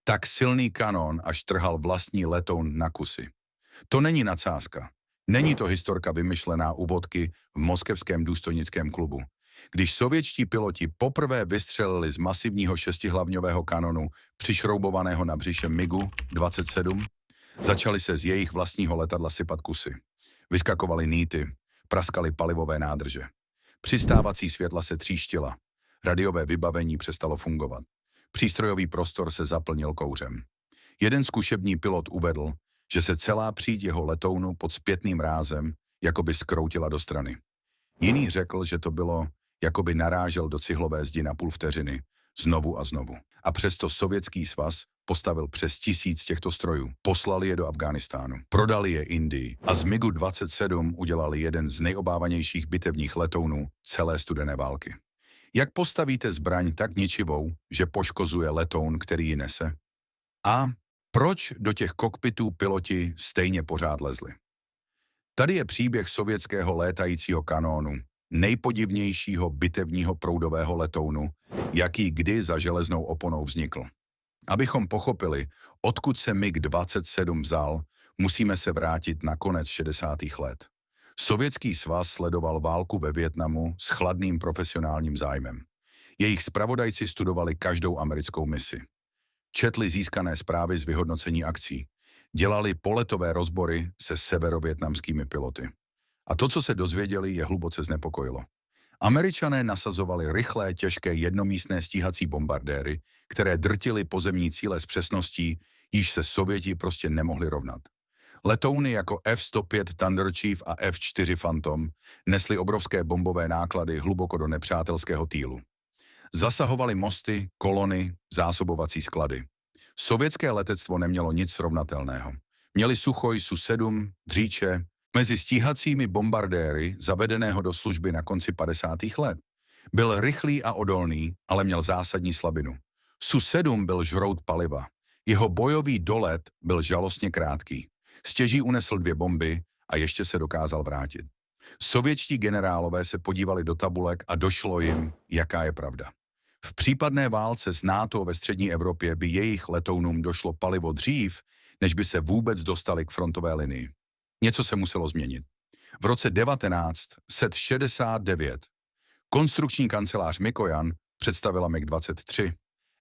Tak silný kanón, až trhal vlastní letoun na kusy. To není nadsázka. Není to historka vymyšlená u vodky v moskevském důstojnickém klubu. Když sovětští piloti poprvé vystřelili z masivního šestihlavňového kanonu přišroubovaného na břiše MiGu-27, začaly se z jejich vlastního letadla sypat kusy. Vyskakovaly nýty, praskaly palivové nádrže. Přistávací světla se tříštila. Radiové vybavení přestalo fungovat. Přístrojový prostor se zaplnil kouřem. Jeden zkušební pilot uvedl, že se celá příď jeho letounu pod zpětným rázem jakoby zkroutila do strany. Jiný řekl, že to bylo, jakoby narážel do cihlové zdi na půl vteřiny, znovu a znovu. A přesto Sovětský svaz postavil přes 1000 těchto strojů. Poslali je do Afghánistánu, prodali je Indii a z MiGu-27 udělali jeden z nejobávanějších bitevních letounů celé studené války. Jak postavíte zbraň tak ničivou, že poškozuje letoun, který ji nese? A proč do těch kokpitů piloti stejně pořád lezli? Tady je příběh sovětského létajícího kanónu, nejpodivnějšího bitevního proudového letounu, jaký kdy za železnou oponou vznikl. Abychom pochopili, odkud se MiG-27 vzal, musíme se vrátit na konec 60. let. Sovětský svaz sledoval válku ve Vietnamu s chladným profesionálním zájmem. Jejich zpravodajci studovali každou americkou misi. Četli získané zprávy z vyhodnocení akcí. Dělali poletové rozbory se severovietnamskými piloty. A to, co se dozvěděli, je hluboce znepokojilo. Američané nasazovali rychlé, těžké jednomístné stíhací bombardéry, které drtily pozemní cíle s přesností, již se Sověti prostě nemohli rovnat. Letouny jako F-105 Thunder Chief a F-4 Phantom nesly obrovské bombové náklady hluboko do nepřátelského týlu. Zasahovali mosty, kolony, zásobovací sklady. Sovětské letectvo nemělo nic srovnatelného. Měli Suchoj Su-7, Dříče, mezi stíhacími bombardéry zavedeného do služby na konci 50. let. Byl rychlý a odolný, ale měl zásadní slabinu. Su-7 byl žrout paliva. Jeho bojový dolet byl žalostně krátký. Stěží unesl 2 bomby a ještě se dokázal vrátit. Sovětští generálové se podívali do tabulek a došlo jim, jaká je pravda. V případné válce s NATO ve střední Evropě by jejich letounům došlo palivo dřív, než by se vůbec dostali k frontové linii. Něco se muselo změnit. V roce 1969 konstrukční kancelář Mikojan představila MiG-23,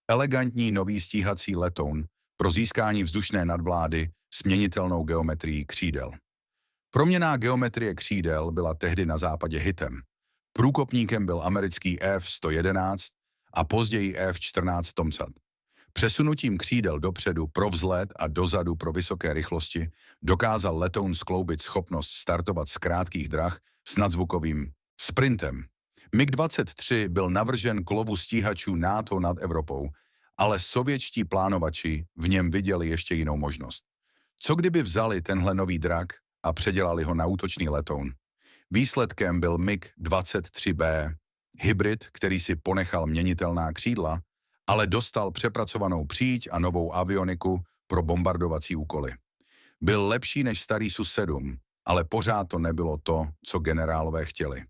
elegantní nový stíhací letoun pro získání vzdušné nadvlády s měnitelnou geometrií křídel. Proměnná geometrie křídel byla tehdy na západě hitem. Průkopníkem byl americký F-111 a později F-14 Tomcat. Přesunutím křídel dopředu pro vzlet a dozadu pro vysoké rychlosti dokázal letoun skloubit schopnost startovat z krátkých drah s nadzvukovým sprintem. MiG-23 byl navržen k lovu stíhačů NATO nad Evropou, ale sovětští plánovači v něm viděli ještě jinou možnost. Co kdyby vzali tenhle nový drak a předělali ho na útočný letoun? Výsledkem byl MiG-23B, hybrid, který si ponechal měnitelná křídla, ale dostal přepracovanou příď a novou avioniku pro bombardovací úkoly. Byl lepší než starý Su-7, ale pořád to nebylo to, co generálové chtěli.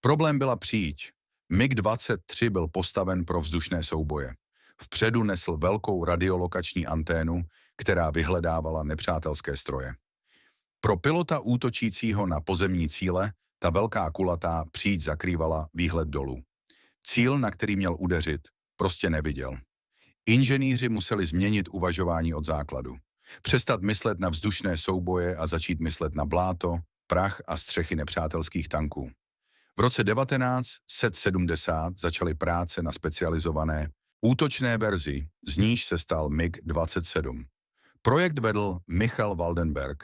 Problém byla příď. MiG-23 byl postaven pro vzdušné souboje. Vpředu nesl velkou radiolokační anténu, která vyhledávala nepřátelské stroje. Pro pilota útočícího na pozemní cíle ta velká kulatá příď zakrývala výhled dolů. Cíl, na který měl udeřit, prostě neviděl. Inženýři museli změnit uvažování od základu. Přestat myslet na vzdušné souboje a začít myslet na bláto, prach a střechy nepřátelských tanků. V roce 1970 začaly práce na specializované útočné verzi, z níž se stal MiG-27. Projekt vedl Michal Waldenberg,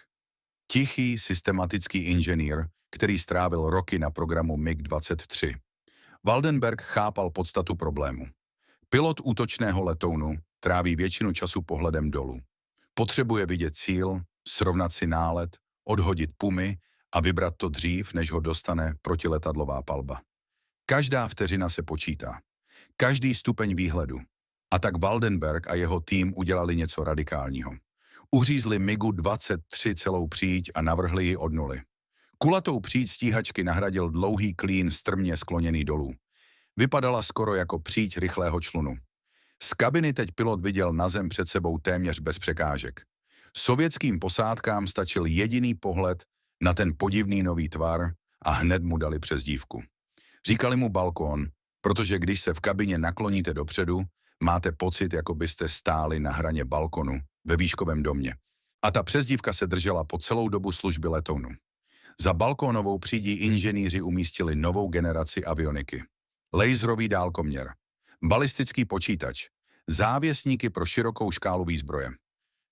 tichý systematický inženýr, který strávil roky na programu MiG-23. Waldenberg chápal podstatu problému. Pilot útočného letounu tráví většinu času pohledem dolů. Potřebuje vidět cíl, srovnat si nálet, odhodit pumy a vybrat to dřív, než ho dostane protiletadlová palba. Každá vteřina se počítá. Každý stupeň výhledu. A tak Waldenberg a jeho tým udělali něco radikálního. Uřízli MiGu-23 celou příď a navrhli ji od nuly. Kulatou příď stíhačky nahradil dlouhý klín strmě skloněný dolů. Vypadala skoro jako příď rychlého člunu. Z kabiny teď pilot viděl na zem před sebou téměř bez překážek. Sovětským posádkám stačil jediný pohled na ten podivný nový tvar a hned mu dali přezdívku. Říkali mu balkón, protože když se v kabině nakloníte dopředu, máte pocit, jako byste stáli na hraně balkonu ve výškovém domě. A ta přezdívka se držela po celou dobu služby letounu. Za balkónovou přídí inženýři umístili novou generaci avioniky. Laserový dálkoměr, balistický počítač, závěsníky pro širokou škálu výzbroje.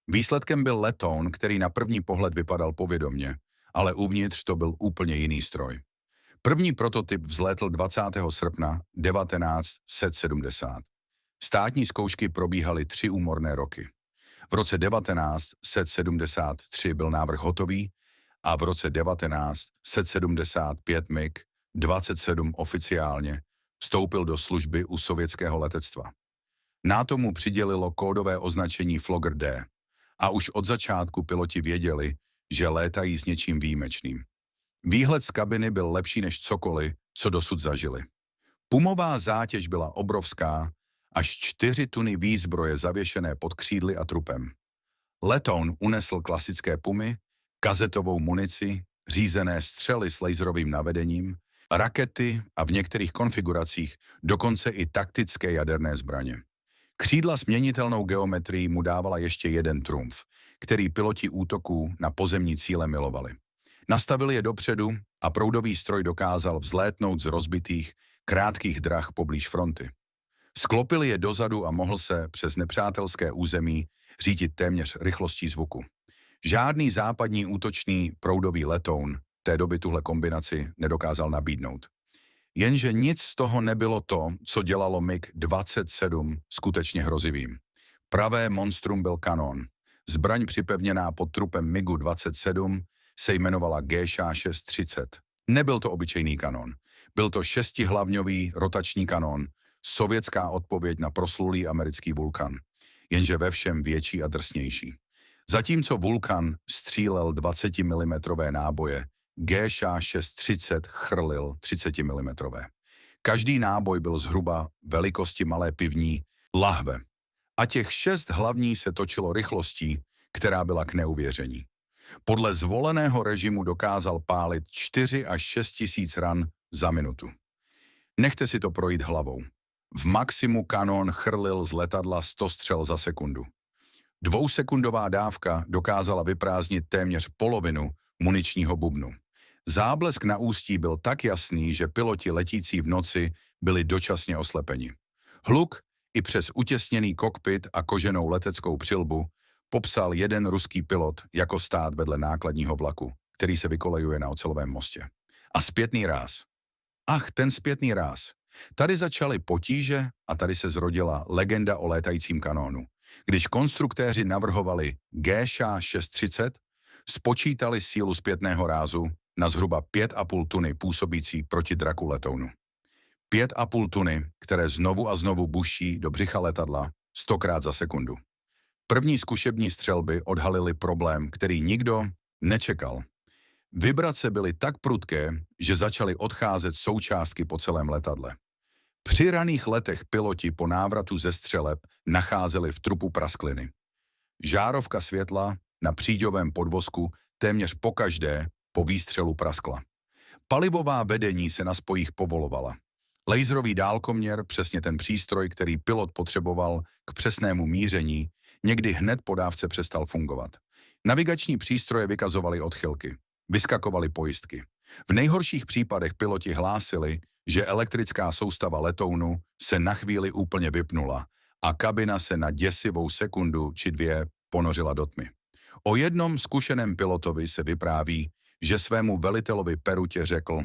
Výsledkem byl letoun, který na první pohled vypadal povědomně, ale uvnitř to byl úplně jiný stroj. První prototyp vzlétl 20. srpna 1970. Státní zkoušky probíhaly 3 úmorné roky. V roce 1973 byl návrh hotový a v roce 1975 MiG-27 oficiálně vstoupil do služby u sovětského letectva. NATO mu přidělilo kódové označení Flogger D a už od začátku piloti věděli, že létají s něčím výjimečným. Výhled z kabiny byl lepší než cokoliv, co dosud zažili. Pumová zátěž byla obrovská, až 4 tuny výzbroje zavěšené pod křídly a trupem. Letoun unesl klasické pumy, kazetovou munici, řízené střely s laserovým navedením, rakety a v některých konfiguracích dokonce i taktické jaderné zbraně. Křídla s měnitelnou geometrií mu dávala ještě jeden trumf, který piloti útoků na pozemní cíle milovali. Nastavili je dopředu a proudový stroj dokázal vzlétnout z rozbitých, krátkých drah poblíž fronty. Sklopili je dozadu a mohl se přes nepřátelské území řídit téměř rychlostí zvuku. Žádný západní útočný proudový letoun té doby tuhle kombinaci nedokázal nabídnout. Jenže nic z toho nebylo to, co dělalo MiG-27 skutečně hrozivým. Pravé monstrum byl kanón. Zbraň připevněná pod trupem MiGu-27 se jmenovala G630. Nebyl to obyčejný kanón. Byl to 6hlavňový rotační kanón, sovětská odpověď na proslulý americký Vulkan, jenže ve všem větší a drsnější. Zatímco Vulkan střílel 20 mm náboje, G630 chrlil 30 mm. Každý náboj byl zhruba velikosti malé pivní lahve. A těch 6 hlavní se točilo rychlostí, která byla k neuvěření. Podle zvoleného režimu dokázal pálit 4 až 6 tisíc ran za minutu. Nechte si to projít hlavou. V maximu kanón chrlil z letadla 100 střel za sekundu. 2sekundová dávka dokázala vyprázdnit téměř polovinu muničního bubnu. Záblesk na ústí byl tak jasný, že piloti letící v noci byli dočasně oslepeni. Hluk i přes utěsněný kokpit a koženou leteckou přilbu popsal jeden ruský pilot jako stát vedle nákladního vlaku, který se vykolejuje na ocelovém mostě. A zpětný ráz. Ach, ten zpětný ráz. Tady začaly potíže a tady se zrodila legenda o létajícím kanónu. Když konstruktéři navrhovali G630, spočítali sílu zpětného rázu na zhruba 5,5 tuny působící proti draku letounu. 5,5 tuny, které znovu a znovu buší do břicha letadla 100krát za sekundu. První zkušební střelby odhalily problém, který nikdo nečekal. Vibrace byly tak prudké, že začaly odcházet součástky po celém letadle. Při raných letech piloti po návratu ze střeleb nacházeli v trupu praskliny. Žárovka světla na příďovém podvozku téměř pokaždé po výstřelu praskla. Palivová vedení se na spojích povolovala. Laserový dálkoměr, přesně ten přístroj, který pilot potřeboval k přesnému míření, někdy hned po dávce přestal fungovat. Navigační přístroje vykazovaly odchylky, vyskakovaly pojistky. V nejhorších případech piloti hlásili, že elektrická soustava letounu se na chvíli úplně vypnula a kabina se na děsivou sekundu či 2 ponořila do tmy. O jednom zkušeném pilotovi se vypráví, že svému velitelovi Perutě řekl: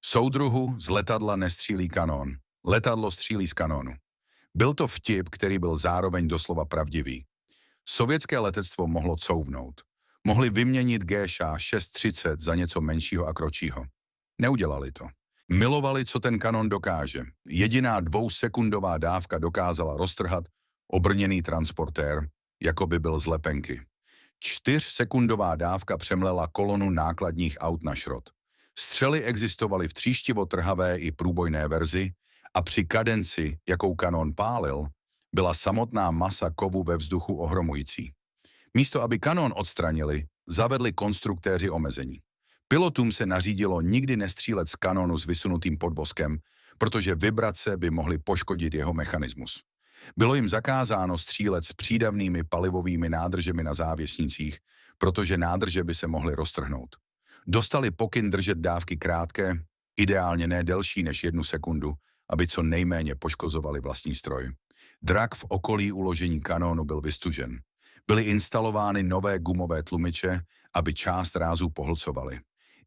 soudruhu, z letadla nestřílí kanón, letadlo střílí z kanónu. Byl to vtip, který byl zároveň doslova pravdivý. Sovětské letectvo mohlo couvnout. Mohli vyměnit G630 za něco menšího a kročího. Neudělali to. Milovali, co ten kanon dokáže. Jediná 2sekundová dávka dokázala roztrhat obrněný transportér, jako by byl z lepenky. 4sekundová dávka přemlela kolonu nákladních aut na šrot. Střely existovaly v tříštivotrhavé i průbojné verzi a při kadenci, jakou kanon pálil, byla samotná masa kovu ve vzduchu ohromující. Místo aby kanón odstranili, zavedli konstruktéři omezení. Pilotům se nařídilo nikdy nestřílet z kanónu s vysunutým podvozkem, protože vibrace by mohly poškodit jeho mechanismus. Bylo jim zakázáno střílet s přídavnými palivovými nádržemi na závěsnicích, protože nádrže by se mohly roztrhnout. Dostali pokyn držet dávky krátké, ideálně ne delší než 1 sekundu, aby co nejméně poškozovali vlastní stroj. Drak v okolí uložení kanónu byl vystužen. Byly instalovány nové gumové tlumiče, aby část rázu pohlcovaly.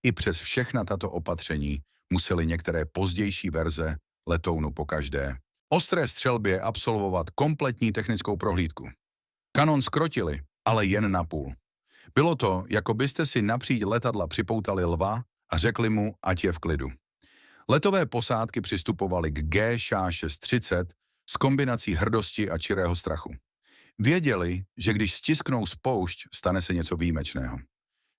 I přes všechna tato opatření musely některé pozdější verze letounu pokaždé ostré střelbě absolvovat kompletní technickou prohlídku. Kanón zkrotili, ale jen napůl. Bylo to, jako byste si napříč letadla připoutali lva a řekli mu, ať je v klidu. Letové posádky přistupovaly k G-630 s kombinací hrdosti a čirého strachu. Věděli, že když stisknou spoušť, stane se něco výjimečného.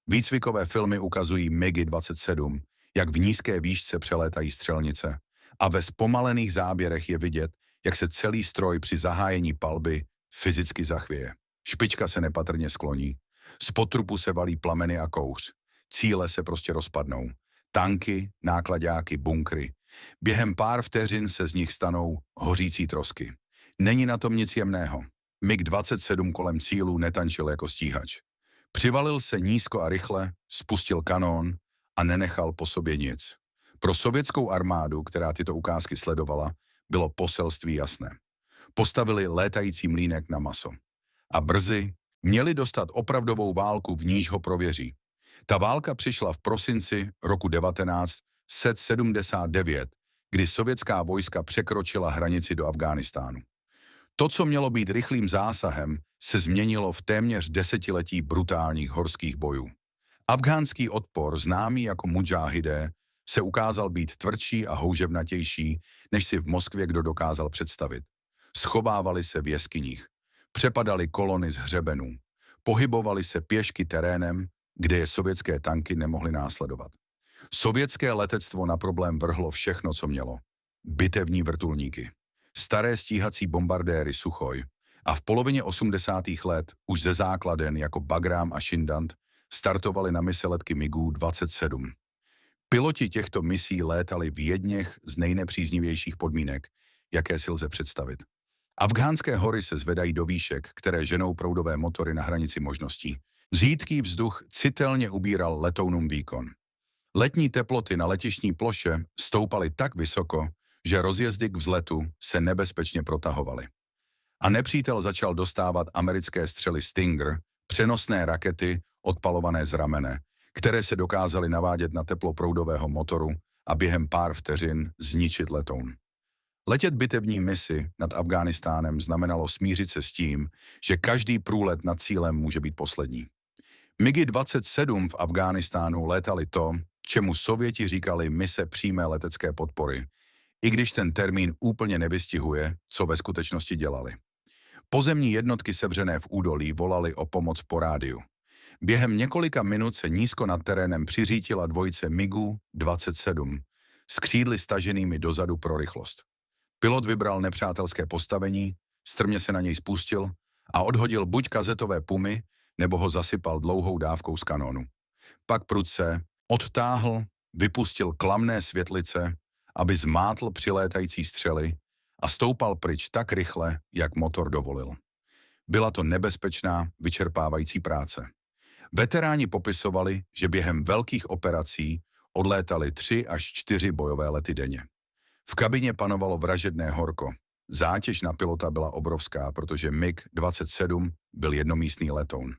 Výcvikové filmy ukazují MiG-27, jak v nízké výšce přelétají střelnice, a ve zpomalených záběrech je vidět, jak se celý stroj při zahájení palby fyzicky zachvěje. Špička se nepatrně skloní. Z potrupu se valí plameny a kouř. Cíle se prostě rozpadnou. Tanky, náklaďáky, bunkry. Během pár vteřin se z nich stanou hořící trosky. Není na tom nic jemného. MiG-27 kolem cílů netančil jako stíhač. Přivalil se nízko a rychle, spustil kanón a nenechal po sobě nic. Pro sovětskou armádu, která tyto ukázky sledovala, bylo poselství jasné. Postavili létající mlýnek na maso. A brzy měli dostat opravdovou válku, v níž ho prověří. Ta válka přišla v prosinci roku 1979, kdy sovětská vojska překročila hranici do Afghánistánu. To, co mělo být rychlým zásahem, se změnilo v téměř desetiletí brutálních horských bojů. Afghánský odpor, známý jako mudžáhidé, se ukázal být tvrdší a houževnatější, než si v Moskvě kdo dokázal představit. Schovávali se v jeskyních, přepadali kolony z hřebenů, pohybovali se pěšky terénem, kde je sovětské tanky nemohly následovat. Sovětské letectvo na problém vrhlo všechno, co mělo. Bitevní vrtulníky, staré stíhací bombardéry Suchoj a v polovině 80. let už ze základen jako Bagrám a Šindant startovali na mise letky MiG-27. Piloti těchto misí létali v jedněch z nejnepříznivějších podmínek, jaké si lze představit. Afghánské hory se zvedají do výšek, které ženou proudové motory na hranici možností. Řídký vzduch citelně ubíral letounům výkon. Letní teploty na letištní ploše stoupaly tak vysoko, že rozjezdy k vzletu se nebezpečně protahovaly. A nepřítel začal dostávat americké střely Stinger, přenosné rakety odpalované z ramene, které se dokázaly navádět na teplo proudového motoru a během pár vteřin zničit letoun. Letět bitevní misi nad Afghánistánem znamenalo smířit se s tím, že každý průlet nad cílem může být poslední. MiG-27 v Afghánistánu létali to, čemu Sověti říkali mise přímé letecké podpory, i když ten termín úplně nevystihuje, co ve skutečnosti dělali. Pozemní jednotky sevřené v údolí volaly o pomoc po rádiu. Během několika minut se nízko nad terénem přiřítila dvojice MiG-27 s křídly staženými dozadu pro rychlost. Pilot vybral nepřátelské postavení, strmě se na něj spustil a odhodil buď kazetové pumy, nebo ho zasypal dlouhou dávkou z kanónu. Pak prudce odtáhl, vypustil klamné světlice, aby zmátl přilétající střely a stoupal pryč tak rychle, jak motor dovolil. Byla to nebezpečná, vyčerpávající práce. Veteráni popisovali, že během velkých operací odlétali 3 až 4 bojové lety denně. V kabině panovalo vražedné horko. Zátěž na pilota byla obrovská, protože MiG-27 byl jednomístný letoun.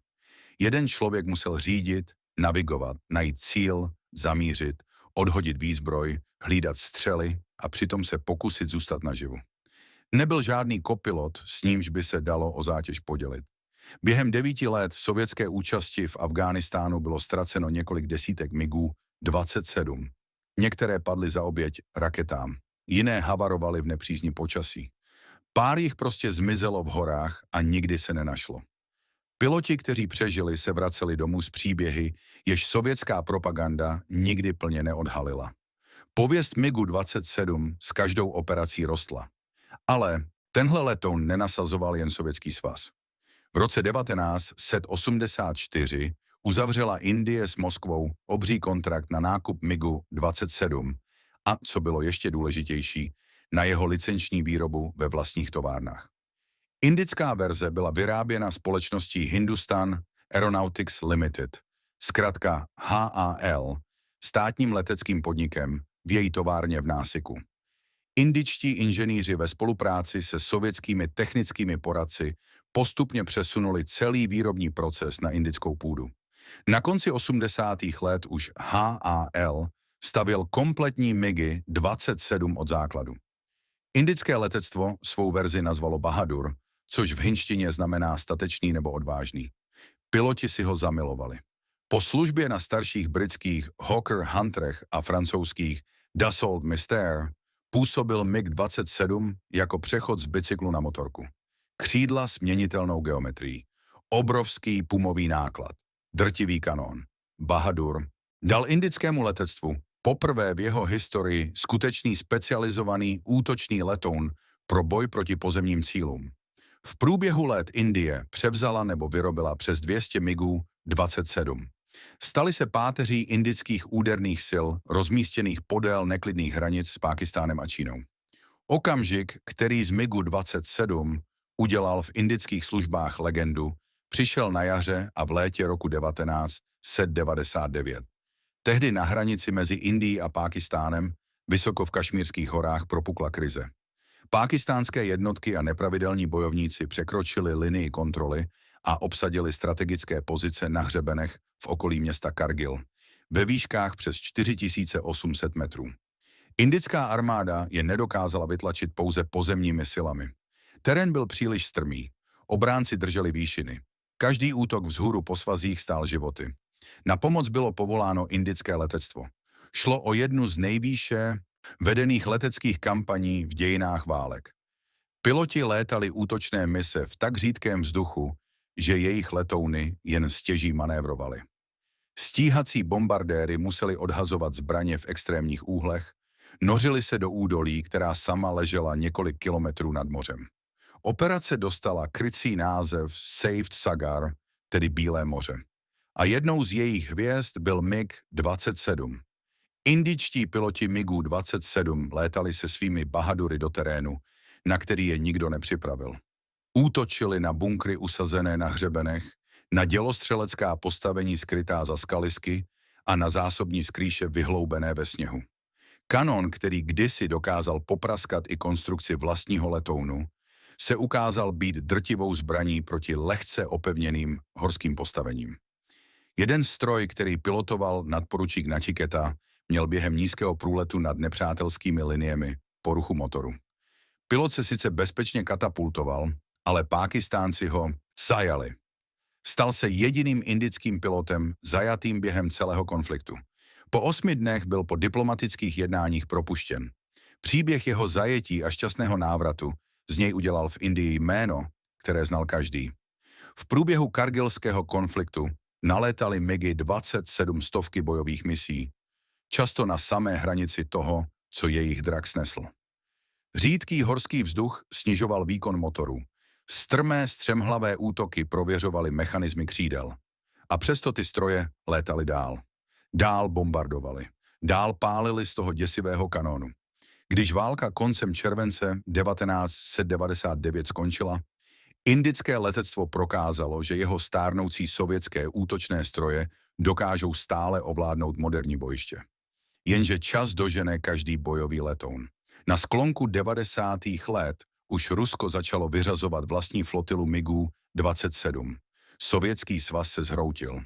Jeden člověk musel řídit, navigovat, najít cíl, zamířit, odhodit výzbroj, hlídat střely a přitom se pokusit zůstat naživu. Nebyl žádný kopilot, s nímž by se dalo o zátěž podělit. Během 9 let sovětské účasti v Afghánistánu bylo ztraceno několik desítek MiG-27. Některé padly za oběť raketám, jiné havarovaly v nepřízni počasí. Pár jich prostě zmizelo v horách a nikdy se nenašlo. Piloti, kteří přežili, se vraceli domů s příběhy, jež sovětská propaganda nikdy plně neodhalila. Pověst MiG-27 s každou operací rostla. Ale Tenhle letoun nenasazoval jen Sovětský svaz. V roce 1984 uzavřela Indie s Moskvou obří kontrakt na nákup MiGu-27 a, co bylo ještě důležitější, na jeho licenční výrobu ve vlastních továrnách. Indická verze byla vyráběna společností Hindustan Aeronautics Limited, zkratka HAL, státním leteckým podnikem v její továrně v Násiku. Indičtí inženýři ve spolupráci se sovětskými technickými poradci postupně přesunuli celý výrobní proces na indickou půdu. Na konci 80. let už HAL stavěl kompletní MiGy-27 od základu. Indické letectvo svou verzi nazvalo Bahadur, což v hindštině znamená statečný nebo odvážný. Piloti si ho zamilovali. Po službě na starších britských Hawker Hunterech a francouzských Dassault Mystère působil MiG-27 jako přechod z bicyklu na motorku. Křídla s měnitelnou geometrií, obrovský pumový náklad, drtivý kanón. Bahadur dal indickému letectvu poprvé v jeho historii skutečný specializovaný útočný letoun pro boj proti pozemním cílům. V průběhu let Indie převzala nebo vyrobila přes 200 MiGů-27. Staly se páteří indických úderných sil rozmístěných podél neklidných hranic s Pákistánem a Čínou. Okamžik, který z MiGu-27 udělal v indických službách legendu, přišel na jaře a v létě roku 1999. Tehdy na hranici mezi Indií a Pákistánem, vysoko v Kašmírských horách, propukla krize. Pákistánské jednotky a nepravidelní bojovníci překročili linii kontroly a obsadili strategické pozice na hřebenech v okolí města Kargil, ve výškách přes 4800 metrů. Indická armáda je nedokázala vytlačit pouze pozemními silami. Terén byl příliš strmý, obránci drželi výšiny. Každý útok vzhůru po svazích stál životy. Na pomoc bylo povoláno indické letectvo. Šlo o jednu z nejvýše vedených leteckých kampaní v dějinách válek. Piloti létali útočné mise v tak řídkém vzduchu, že jejich letouny jen stěží manévrovaly. Stíhací bombardéry museli odhazovat zbraně v extrémních úhlech, nořili se do údolí, která sama ležela několik kilometrů nad mořem. Operace dostala krycí název Saved Sagar, tedy Bílé moře. A jednou z jejich hvězd byl MiG-27. Indičtí piloti MiGů-27 létali se svými Bahadury do terénu, na který je nikdo nepřipravil. Útočili na bunkry usazené na hřebenech, na dělostřelecká postavení skrytá za skalisky a na zásobní skrýše vyhloubené ve sněhu. Kanon, který kdysi dokázal popraskat i konstrukci vlastního letounu, se ukázal být drtivou zbraní proti lehce opevněným horským postavením. Jeden stroj, který pilotoval nadporučík Nachiketa, měl během nízkého průletu nad nepřátelskými liniemi poruchu motoru. Pilot se sice bezpečně katapultoval, ale Pákistánci ho zajali. Stal se jediným indickým pilotem zajatým během celého konfliktu. Po 8 dnech byl po diplomatických jednáních propuštěn. Příběh jeho zajetí a šťastného návratu z něj udělal v Indii jméno, které znal každý. V průběhu kargilského konfliktu nalétali MiGy-27 stovky bojových misí, často na samé hranici toho, co jejich drak snesl. Řídký horský vzduch snižoval výkon motorů. Strmé střemhlavé útoky prověřovaly mechanismy křídel. A přesto ty stroje létaly dál. Dál bombardovali. Dál pálili z toho děsivého kanónu. Když válka koncem července 1999 skončila, indické letectvo prokázalo, že jeho stárnoucí sovětské útočné stroje dokážou stále ovládnout moderní bojiště. Jenže čas dožene každý bojový letoun. Na sklonku 90. let už Rusko začalo vyřazovat vlastní flotilu MiGů-27. Sovětský svaz se zhroutil.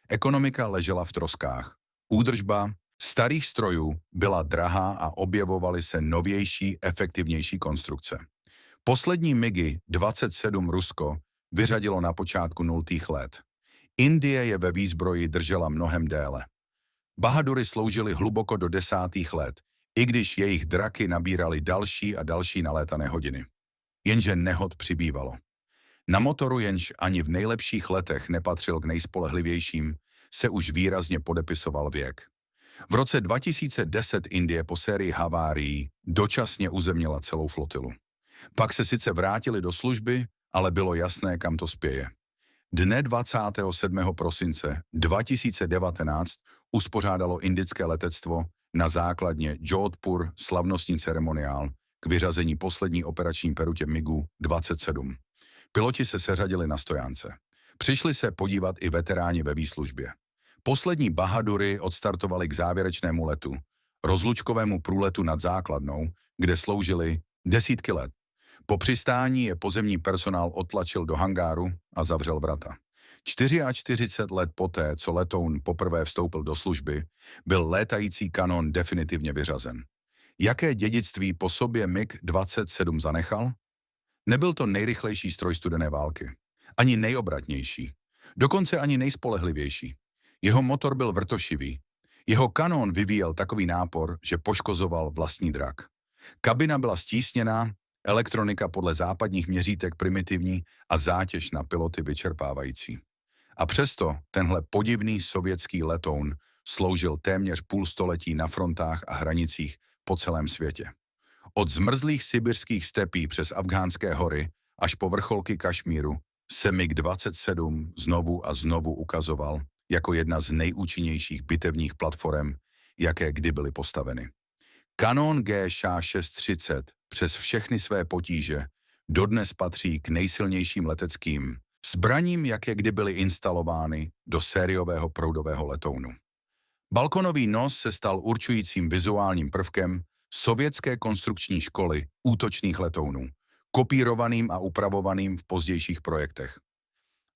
Ekonomika ležela v troskách. Údržba starých strojů byla drahá a objevovaly se novější, efektivnější konstrukce. Poslední MiGy-27 Rusko vyřadilo na počátku 0. let. Indie je ve výzbroji držela mnohem déle. Bahadury sloužily hluboko do 10. let, i když jejich draky nabíraly další a další nalétané hodiny. Jenže nehod přibývalo. Na motoru, jenž ani v nejlepších letech nepatřil k nejspolehlivějším, se už výrazně podepisoval věk. V roce 2010 Indie po sérii havárií dočasně uzemnila celou flotilu. Pak se sice vrátili do služby, ale bylo jasné, kam to spěje. Dne 27. prosince 2019 uspořádalo indické letectvo na základně Jodhpur slavnostní ceremoniál k vyřazení poslední operační perutě MiG-27. Piloti se seřadili na stojánce. Přišli se podívat i veteráni ve výslužbě. Poslední Bahadury odstartovali k závěrečnému letu, rozlučkovému průletu nad základnou, kde sloužili desítky let. Po přistání je pozemní personál odtlačil do hangáru a zavřel vrata. 44 let poté, co letoun poprvé vstoupil do služby, byl létající kanon definitivně vyřazen. Jaké dědictví po sobě MiG-27 zanechal? Nebyl to nejrychlejší stroj studené války, ani nejobratnější, dokonce ani nejspolehlivější. Jeho motor byl vrtošivý. Jeho kanón vyvíjel takový nápor, že poškozoval vlastní drak. Kabina byla stísněná, elektronika podle západních měřítek primitivní a zátěž na piloty vyčerpávající. A přesto tenhle podivný sovětský letoun sloužil téměř půl století na frontách a hranicích po celém světě. Od zmrzlých sibirských stepí přes afghánské hory až po vrcholky Kašmíru se MiG-27 znovu a znovu ukazoval jako jedna z nejúčinnějších bitevních platform, jaké kdy byly postaveny. Kanon G-630 přes všechny své potíže dodnes patří k nejsilnějším leteckým zbraním, jaké kdy byly instalovány do sériového proudového letounu. Balkonový nos se stal určujícím vizuálním prvkem sovětské konstrukční školy útočných letounů, kopírovaným a upravovaným v pozdějších projektech.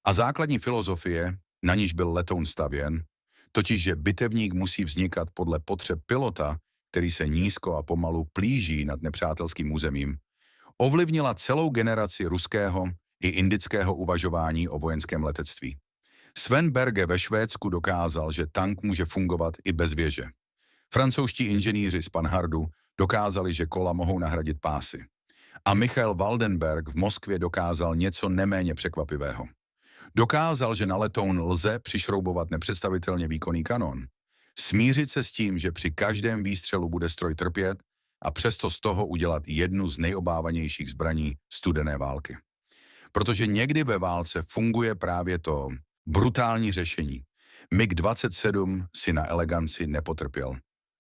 A základní filozofie, na níž byl letoun stavěn, totiž že bitevník musí vznikat podle potřeb pilota, který se nízko a pomalu plíží nad nepřátelským územím, ovlivnila celou generaci ruského i indického uvažování o vojenském letectví. Sven Berge ve Švédsku dokázal, že tank může fungovat i bez věže. Francouzští inženýři z Panhardu dokázali, že kola mohou nahradit pásy. A Michael Waldenberg v Moskvě dokázal něco neméně překvapivého. Dokázal, že na letoun lze přišroubovat nepředstavitelně výkonný kanon, smířit se s tím, že při každém výstřelu bude stroj trpět a přesto z toho udělat jednu z nejobávanějších zbraní studené války. Protože někdy ve válce funguje právě to brutální řešení. MiG-27 si na eleganci nepotrpěl.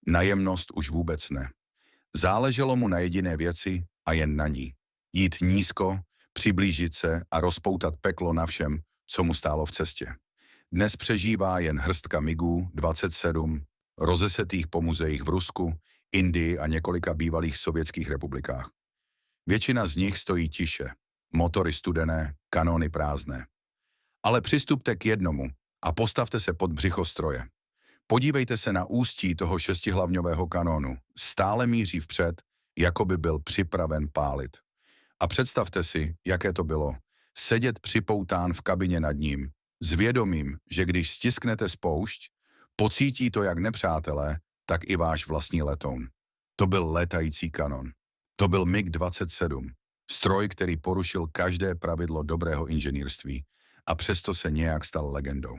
Na jemnost už vůbec ne. Záleželo mu na jediné věci a jen na ní. Jít nízko, přiblížit se a rozpoutat peklo na všem, co mu stálo v cestě. Dnes přežívá jen hrstka MiGů-27, rozesetých po muzeích v Rusku, Indii a několika bývalých sovětských republikách. Většina z nich stojí tiše, motory studené, kanóny prázdné. Ale přistupte k jednomu a postavte se pod břicho stroje. Podívejte se na ústí toho šestihlavňového kanónu. Stále míří vpřed, jako by byl připraven pálit. A představte si, jaké to bylo, sedět připoután v kabině nad ním, s vědomím, že když stisknete spoušť, pocítí to jak nepřátelé, tak i váš vlastní letoun. To byl létající kanon. To byl MiG-27, stroj, který porušil každé pravidlo dobrého inženýrství a přesto se nějak stal legendou.